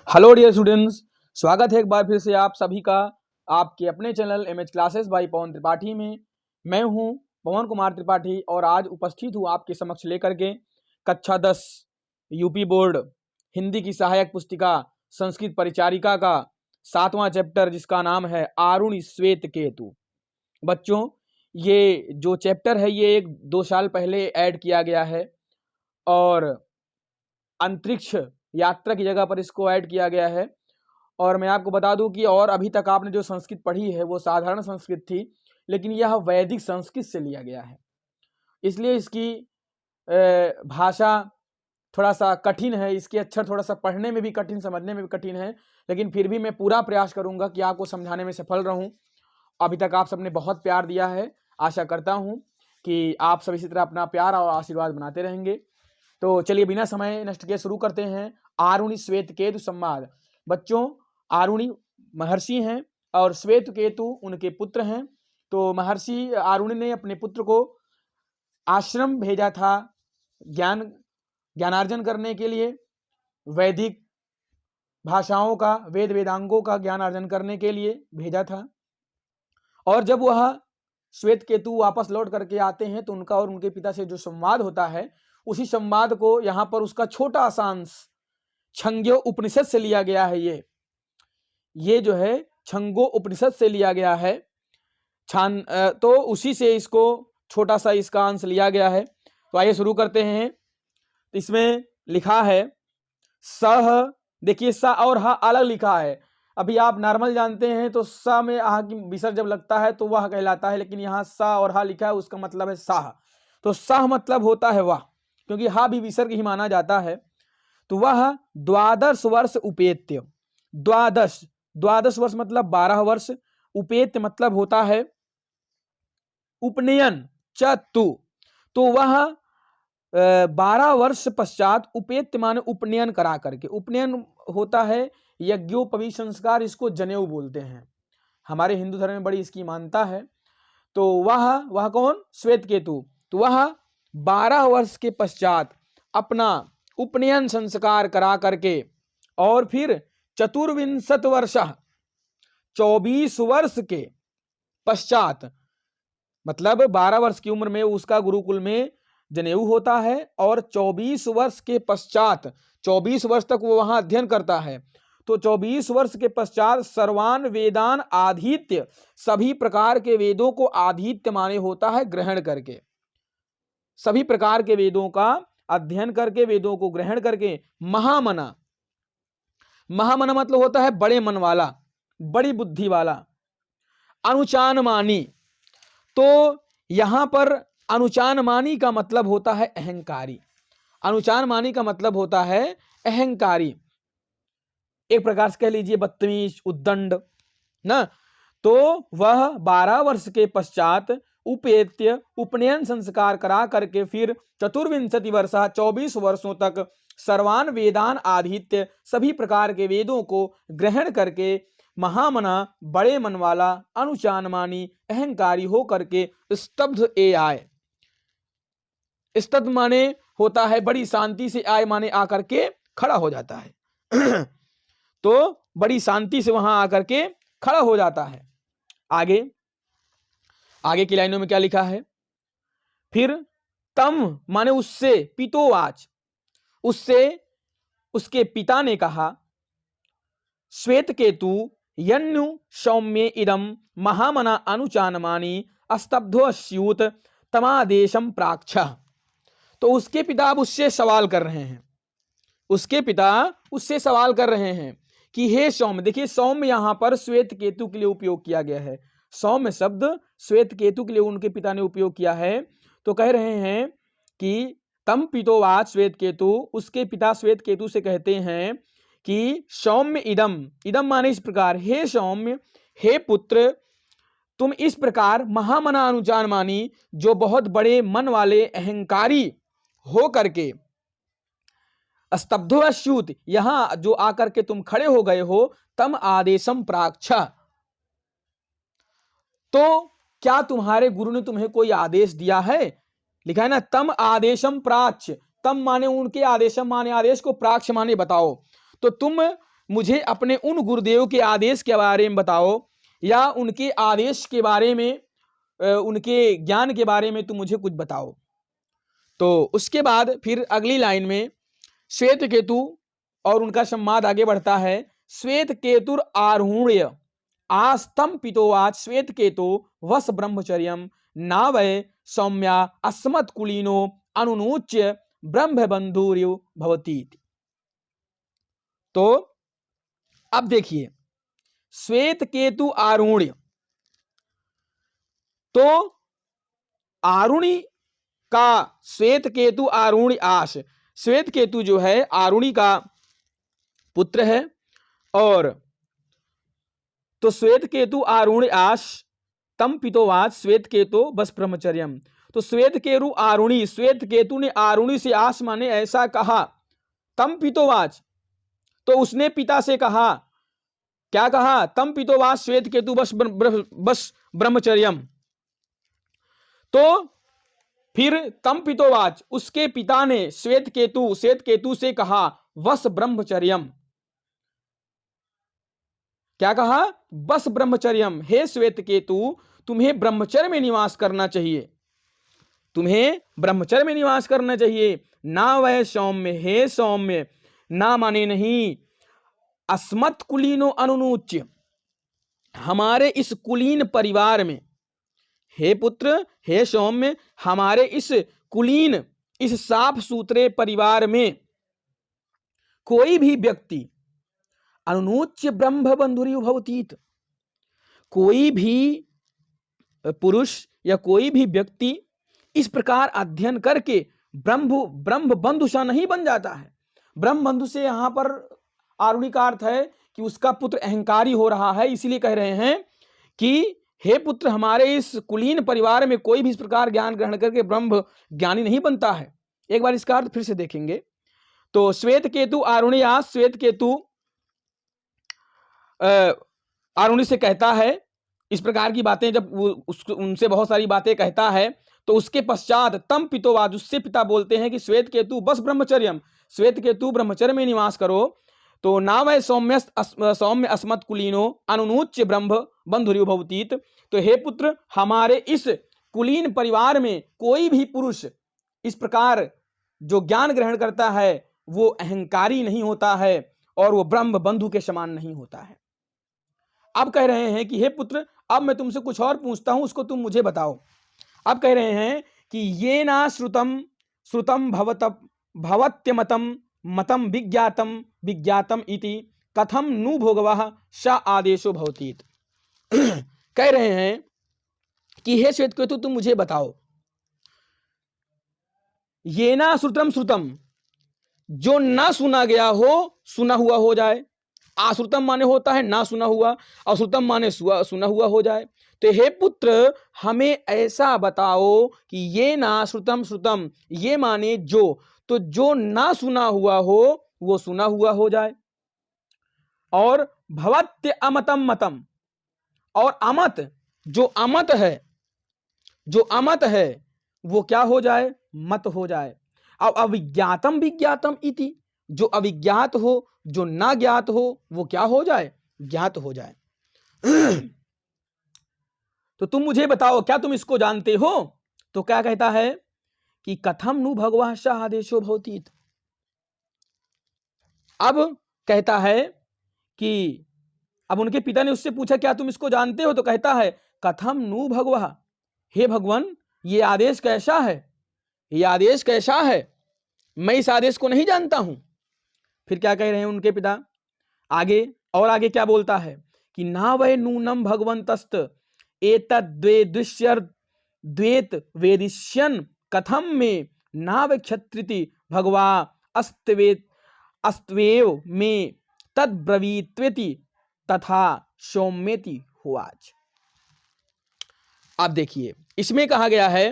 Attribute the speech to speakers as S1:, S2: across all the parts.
S1: Hello dear students, स्वागत है एक बार फिर से आप सभी का आपके अपने चैनल एमएच क्लासेस बाय पवन त्रिपाठी में। मैं हूं पवन कुमार त्रिपाठी और आज उपस्थित हूं आपके समक्ष लेकर के कक्षा 10 यूपी बोर्ड हिंदी की सहायक पुस्तिका संस्कृत परिचारिका का 7वां चैप्टर जिसका नाम है आरुणि श्वेत केतु। बच्चों, ये जो चैप्टर है ये 1-2 साल पहले ऐड किया गया है और अंतरिक्ष यात्रा की जगह पर इसको ऐड किया गया है। और मैं आपको बता दूं कि और अभी तक आपने जो संस्कृत पढ़ी है वो साधारण संस्कृत थी, लेकिन यह वैदिक संस्कृत से लिया गया है, इसलिए इसकी भाषा थोड़ा सा कठिन है, इसके अक्षर थोड़ा सा पढ़ने में भी कठिन, समझने में भी कठिन है, लेकिन फिर भी मैं पूरा प्रयास करूंगा कि आपको समझाने में सफल रहूं। अभी तक आप सबने बहुत प्यार दिया है, आशा करता हूं कि आप सब इसी तरह अपना प्यार और आशीर्वाद बनाते रहेंगे। तो चलिए बिना समय नष्ट किए शुरू करते हैं। आरुणि श्वेत केतु संवाद। बच्चों, आरुणि महर्षि हैं और श्वेत केतु उनके पुत्र हैं। तो महर्षि आरुणि ने अपने पुत्र को आश्रम भेजा था ज्ञानार्जन करने के लिए, वैदिक भाषाओं का, वेद वेदांगों का ज्ञान अर्जन करने के लिए भेजा था। और जब वह श्वेत केतु वापस लौट करके आते हैं तो उनका और उनके पिता से जो संवाद होता है, उसी संवाद को यहाँ पर उसका छोटा सा अंश छंग्यो उपनिषद से लिया गया है। ये जो है छंगो उपनिषद से लिया गया है। तो उसी से इसको छोटा सा इसका अंश लिया गया है। तो आइए शुरू करते हैं। इसमें लिखा है सह, देखिए स और ह अलग लिखा है। अभी आप नॉर्मल जानते हैं तो स में आह की विसर्ग जब लगता है तो वह कहलाता है, लेकिन यहाँ स और ह लिखा है, उसका मतलब है साह। तो सह मतलब होता है वह, क्योंकि हा भी विसर्ग ही माना जाता है। तो वह 12 वर्ष उपेत्य, द्वादश वर्ष मतलब 12 वर्ष, उपेत्य मतलब होता है उपनयन चतु। तो वह 12 वर्ष पश्चात उपेत्य माने उपनयन करा करके, उपनयन होता है यज्ञोपवीत संस्कार, इसको जनेऊ बोलते हैं, हमारे हिंदू धर्म में बड़ी इसकी मान्यता है। तो वह कौन? श्वेत केतु। तो वह 12 वर्ष के पश्चात अपना उपनयन संस्कार करा करके और फिर 24 वर्ष, 24 वर्ष के पश्चात, मतलब 12 वर्ष की उम्र में उसका गुरुकुल में जनेऊ होता है और 24 वर्ष के पश्चात, 24 वर्ष तक वो वहां अध्ययन करता है। तो 24 वर्ष के पश्चात सर्वान वेदान आधीत्य, सभी प्रकार के वेदों को आधीत्य माने होता है ग्रहण करके, सभी प्रकार के वेदों का अध्ययन करके, वेदों को ग्रहण करके, महामना, महामना मतलब होता है बड़े मन वाला, बड़ी बुद्धि वाला, अनुचानमानी। तो यहां पर अनुचानमानी का मतलब होता है अहंकारी, अनुचानमानी का मतलब होता है अहंकारी, एक प्रकार से कह लीजिए बदतमीज, उद्दंड ना। तो वह 12 वर्ष के पश्चात उपेत्य उपनयन संस्कार करा करके फिर 24 वर्ष, 24 वर्षों तक सर्वान वेदान आधीत्य, सभी प्रकार के वेदों को ग्रहण करके महामना, बड़े मन वाला, अनुचानमानी, अहंकारी हो करके स्तब्ध ए आए। स्तब्ध माने होता है बड़ी शांति से, आए माने आकर के खड़ा हो जाता है तो बड़ी शांति से वहां आकर के खड़ा हो जाता है। आगे की लाइनों में क्या लिखा है? फिर तम माने उससे, पितोवाच, उससे उसके पिता ने कहा, श्वेत केतु यन्नु सौम्ये इदम महामना अनुचानमानी स्तब्धोऽस्यूत तमादेशम प्राक्षः। तो उसके पिता अब उससे सवाल कर रहे हैं, उसके पिता उससे सवाल कर रहे हैं कि हे सौम्य, देखिए सौम्य यहां पर श्वेत केतु के लिए उपयोग किया गया है, सौम्य शब्द श्वेत केतु के लिए उनके पिता ने उपयोग किया है। तो कह रहे हैं कि तम पितोवाच श्वेत केतु, उसके पिता श्वेत केतु से कहते हैं कि सौम्य इदम, इदम माने इस प्रकार, हे सौम्य, हे पुत्र, तुम इस प्रकार महामना अनुचान मानी, जो बहुत बड़े मन वाले अहंकारी हो करके, स्तब्धो अश्यूत, यहां जो आकर के तुम खड़े हो गए हो, तम आदेशम प्राक्ष, तो क्या तुम्हारे गुरु ने तुम्हें कोई आदेश दिया है? लिखा है ना तम आदेशम प्राच्य, तम माने उनके, आदेशम माने आदेश को, प्राक्ष माने बताओ। तो तुम मुझे अपने उन गुरुदेव के आदेश के बारे में बताओ, या उनके आदेश के बारे में, उनके ज्ञान के बारे में तुम मुझे कुछ बताओ। तो उसके बाद फिर अगली लाइन में श्वेत केतु और उनका संवाद आगे बढ़ता है। श्वेत केतुर आरूढ़ आस्तम पितोवाच श्वेत केतु वस ब्रह्मचर्यम ना वै सौम्या अस्मत् कुलीनो अनुनूच्य ब्रह्म बंधुर्यु भवती। तो अब देखिए, श्वेत केतु आरूढ़, तो आरुणी का श्वेत केतु आरूढ़ आश, श्वेत केतु जो है आरुणी का पुत्र है, और तो श्वेत केतु आरूढ़ आश तम पितोवाच श्वेत केतु बस ब्रह्मचर्यम। तो श्वेत केतु आरुणी, श्वेत केतु ने आरुणी से आश माने ऐसा कहा। तम पितोवाच, तो उसने पिता से कहा, क्या कहा? तम पितोवाच श्वेत केतु बस ब्रह्मचर्यम। तो फिर तम पितोवाच, उसके पिता ने श्वेत केतु से कहा वस ब्रह्मचर्यम। क्या कहा? बस ब्रह्मचर्यम, हे श्वेत केतु तुम्हें ब्रह्मचर्य में निवास करना चाहिए, तुम्हें ब्रह्मचर्य में निवास करना चाहिए। ना वह सौम्य, हे सौम्य, ना माने नहीं, अस्मत् कुलीनो अनुनूच्य, हमारे इस कुलीन परिवार में, हे पुत्र, हे सौम्य, हमारे इस कुलीन, इस साफ सुथरे परिवार में कोई भी व्यक्ति अनुनूच्य ब्रह्म बंधुर्यु भवतीत, कोई भी पुरुष या कोई भी व्यक्ति इस प्रकार अध्ययन करके ब्रह्म बंधु सा नहीं बन जाता है। ब्रह्म बंधु से यहां पर आरुणी का अर्थ है कि उसका पुत्र अहंकारी हो रहा है, इसीलिए कह रहे हैं कि हे पुत्र, हमारे इस कुलीन परिवार में कोई भी इस प्रकार ज्ञान ग्रहण करके ब्रह्म ज्ञानी नहीं बनता है। एक बार इसका अर्थ फिर से देखेंगे। तो श्वेत केतु आरुणिया, श्वेत केतु आरुणी से कहता है इस प्रकार की बातें, जब उनसे बहुत सारी बातें कहता है, तो उसके पश्चात तम पितोवाच, उससे पिता बोलते हैं कि श्वेत केतु बस ब्रह्मचर्यम, श्वेत केतु ब्रह्मचर्य में निवास करो। तो ना वह सौम्य अस्मत् कुलीनो अनुनूच्य ब्रह्म बंधुर्यु भवतीत, तो हे पुत्र, हमारे इस कुलीन परिवार में कोई भी पुरुष इस प्रकार जो ज्ञान ग्रहण करता है वो अहंकारी नहीं होता है और वो ब्रह्म बंधु के समान नहीं होता है। अब कह रहे हैं कि हे पुत्र, अब मैं तुमसे कुछ और पूछता हूं, उसको तुम मुझे बताओ। अब कह रहे हैं कि ये ना श्रुतम भवत्यमतम मतम विज्ञातम इति कथम नु भोगवः स आदेशो भवतीत। कह रहे हैं कि हे श्वेतकेतु, तुम मुझे बताओ, ये ना श्रुतम, जो ना सुना गया हो सुना हुआ हो जाए। आश्रुतम माने होता है ना सुना हुआ, अश्रुतम माने सुना हुआ हो जाए। तो हे पुत्र, हमें ऐसा बताओ कि ये ना श्रुतम, ये माने जो, तो जो ना सुना हुआ हो वो सुना हुआ हो जाए, और भवत्य मतम, और अमत, जो अमत है वो क्या हो जाए? मत हो जाए। अब विज्ञातम इति, जो अविज्ञात हो, जो ना ज्ञात हो, वो क्या हो जाए? ज्ञात हो जाए। तो तुम मुझे बताओ, क्या तुम इसको जानते हो? तो क्या कहता है कि कथम नु भगवः स आदेशो भवतीत। अब कहता है कि अब उनके पिता ने उससे पूछा, क्या तुम इसको जानते हो? तो कहता है कथम नु भगवः, हे भगवान, ये आदेश कैसा है, ये आदेश कैसा है, मैं इस आदेश को नहीं जानता हूं। फिर क्या कह रहे हैं उनके पिता आगे, और आगे क्या बोलता है कि ना वै नूनम भगवंतस्त एतद्वेद्विष्यद्वेत वेदिष्यन् कथम में नाव क्षत्रिति भगवा अस्त्वेव में तद्ब्रवीत्वेति तथा सौम्यति हुआच। अब देखिए, इसमें कहा गया है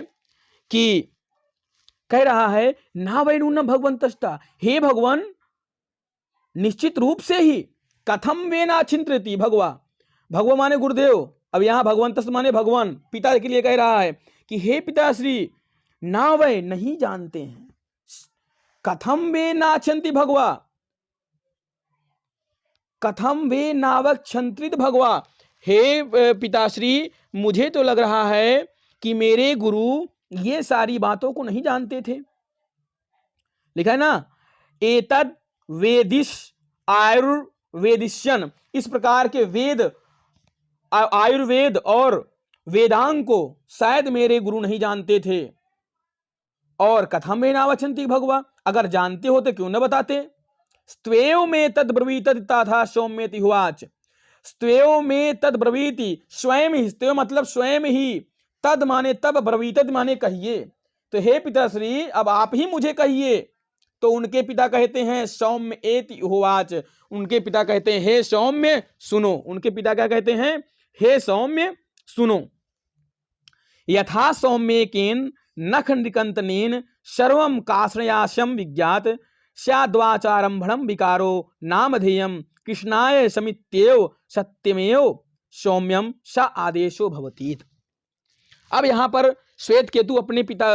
S1: कि कह रहा है ना वै नूनम भगवंतस्ता, हे भगवान, निश्चित रूप से ही कथम वे ना छिंत्रति भगवा माने गुरुदेव, अब यहां भगवंतस माने भगवान, पिता के लिए कह रहा है कि हे पिताश्री, ना वे नहीं जानते हैं, कथम वे नाचंती भगवा, कथम वे नावक्षंत्रित भगवा, हे पिताश्री मुझे तो लग रहा है कि मेरे गुरु ये सारी बातों को नहीं जानते थे। लिखा है ना, एतद वेदिश आयुर्वेदिष्यन, इस प्रकार के वेद, आयुर्वेद और वेदांग को शायद मेरे गुरु नहीं जानते थे। और कथम में नावचंती भगवा, अगर जानते होते क्यों न बताते। स्त्वेव में तद ब्रवीत था सौम्यति हुआच, स्त्वेव में तद ब्रवीति, स्वयं ही, स्त्वेव मतलब स्वयं ही, तद माने तब, ब्रवीत माने कहिए। तो हे पिताश्री अब आप ही मुझे कहिए। तो उनके पिता कहते हैं सौम्य एति हुआच, उनके पिता कहते हैं हे सौम्य सुनो। उनके पिता क्या कहते हैं, हे सौम्य सुनो। यथा सौम्यकेन नख निकंतनेन सर्वं काश्रयाशम विज्ञात, स्याद्वाचारंभणं विकारो नामधेयं कृष्णाय समित्येव सत्यमेव सौम्यम स आदेशो भवतीत। अब यहां पर श्वेत केतु अपने पिता,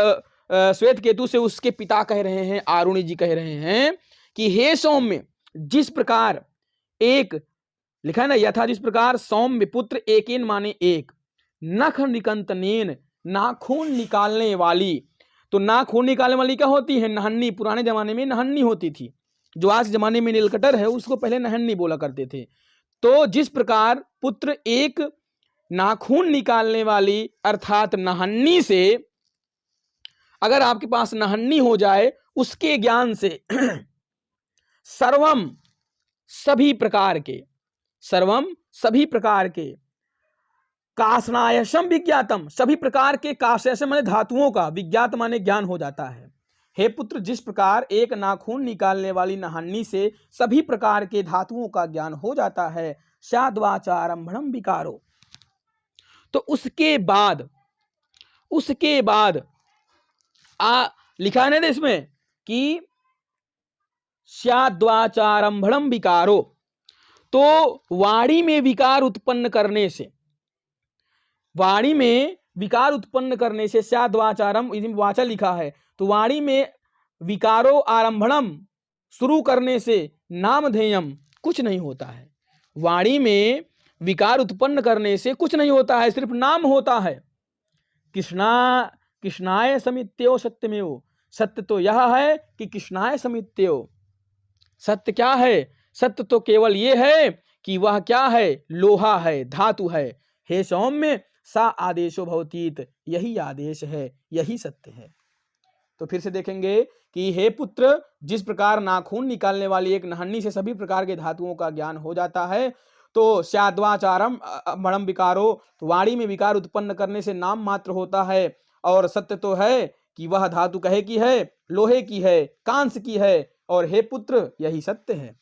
S1: श्वेत केतु से उसके पिता कह रहे हैं, आरुणि जी कह रहे हैं कि हे सौम्य, जिस प्रकार एक, लिखा है ना यथा, जिस प्रकार सौम्य पुत्र एकेन माने एक, नख निकंतनेन नाखून निकालने वाली। तो नाखून निकालने वाली क्या होती है, नहन्नी। पुराने जमाने में नहन्नी होती थी, जो आज जमाने में नील कटर है उसको पहले नहन्नी बोला करते थे। तो जिस प्रकार पुत्र एक नाखून निकालने वाली अर्थात नहन्नी से, अगर आपके पास नहन्नी हो जाए उसके ज्ञान से सर्वम सभी प्रकार के, सर्वम सभी प्रकार के, काशनायशम विज्ञातम, सभी प्रकार के, काशयशम माने धातुओं का, विज्ञात माने ज्ञान हो जाता है। हे पुत्र, जिस प्रकार एक नाखून निकालने वाली नहन्नी से सभी प्रकार के धातुओं का ज्ञान हो जाता है, स्याद्वाचारंभणं विकारो। तो उसके बाद लिखा है ना इसमें कि स्याद्वाचारंभणं विकारो, तो वाणी में विकार उत्पन्न करने से, वाणी में विकार उत्पन्न करने से, स्याद्वाचारम वाचा लिखा है, तो वाणी में विकारो आरंभणम शुरू करने से, नामधेयम कुछ नहीं होता है। वाणी में विकार उत्पन्न करने से कुछ नहीं होता है, सिर्फ नाम होता है। कृष्णाय समित्यो सत्यमेव, सत्य तो यह है कि कृष्णाय समित्यो, सत्य क्या है, सत्य तो केवल ये है कि वह क्या है, लोहा है, धातु है। हे सौम्य सा आदेशो भवतीत, यही आदेश है, यही सत्य है। तो फिर से देखेंगे कि हे पुत्र, जिस प्रकार नाखून निकालने वाली एक नहन्नी से सभी प्रकार के धातुओं का ज्ञान हो जाता है, तो स्याद्वाचारम मणम विकारो, तो वाणी में विकार उत्पन्न करने से नाम मात्र होता है। और सत्य तो है कि वह धातु कहे की है, लोहे की है, कांस की है, और हे पुत्र यही सत्य है।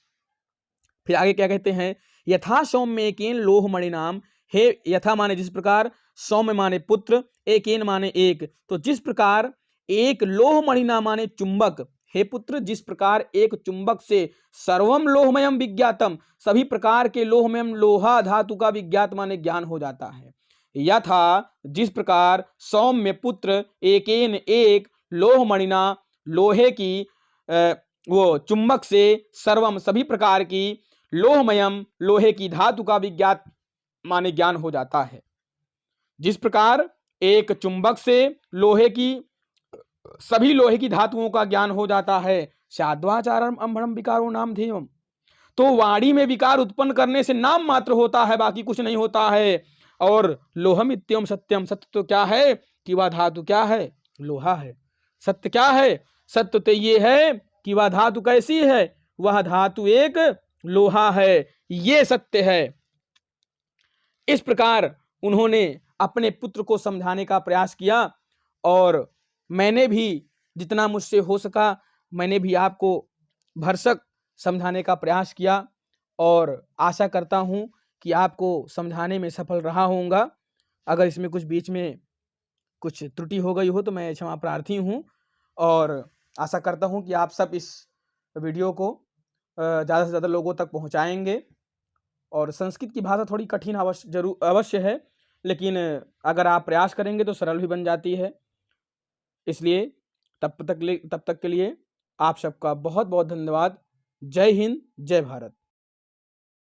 S1: फिर आगे क्या कहते हैं, यथा सौम्य एकेन लोह मणिनाम, हे यथा माने जिस प्रकार, सौम्य माने पुत्र, एकेन माने एक, तो जिस प्रकार एक लोह मणिना माने चुंबक, हे पुत्र जिस प्रकार एक चुंबक से सर्वम लोहमयम विज्ञातम, सभी प्रकार के लोहमयम लोहा धातु का विज्ञात माने ज्ञान हो जाता है। यथा जिस प्रकार सौम्य पुत्र एकेन एक, लोह मणिना लोहे की वो चुंबक से, सर्वम सभी प्रकार की, लोहमयम लोहे की धातु का विज्ञात माने ज्ञान हो जाता है। जिस प्रकार एक चुंबक से लोहे की, सभी लोहे की धातुओं का ज्ञान हो जाता है, स्याद्वाचारम अंभणम विकारो नाम धेयम, तो वाणी में विकार उत्पन्न करने से नाम मात्र होता है, बाकी कुछ नहीं होता है। और लोहम इत्यम सत्यम, सत्य तो क्या है कि वह धातु क्या है, लोहा है। सत्य क्या है, सत्य तो ये है कि वह धातु कैसी है, वह धातु एक लोहा है, ये सत्य है। इस प्रकार उन्होंने अपने पुत्र को समझाने का प्रयास किया, और मैंने भी जितना मुझसे हो सका मैंने भी आपको भरसक समझाने का प्रयास किया, और आशा करता हूं कि आपको समझाने में सफल रहा होऊंगा। अगर इसमें कुछ बीच में कुछ त्रुटि हो गई हो तो मैं क्षमा प्रार्थी हूं, और आशा करता हूं कि आप सब इस वीडियो को ज़्यादा से ज़्यादा लोगों तक पहुंचाएंगे। और संस्कृत की भाषा थोड़ी कठिन अवश्य है, लेकिन अगर आप प्रयास करेंगे तो सरल भी बन जाती है। इसलिए तब तक के लिए आप सबका बहुत बहुत धन्यवाद। जय हिंद, जय भारत।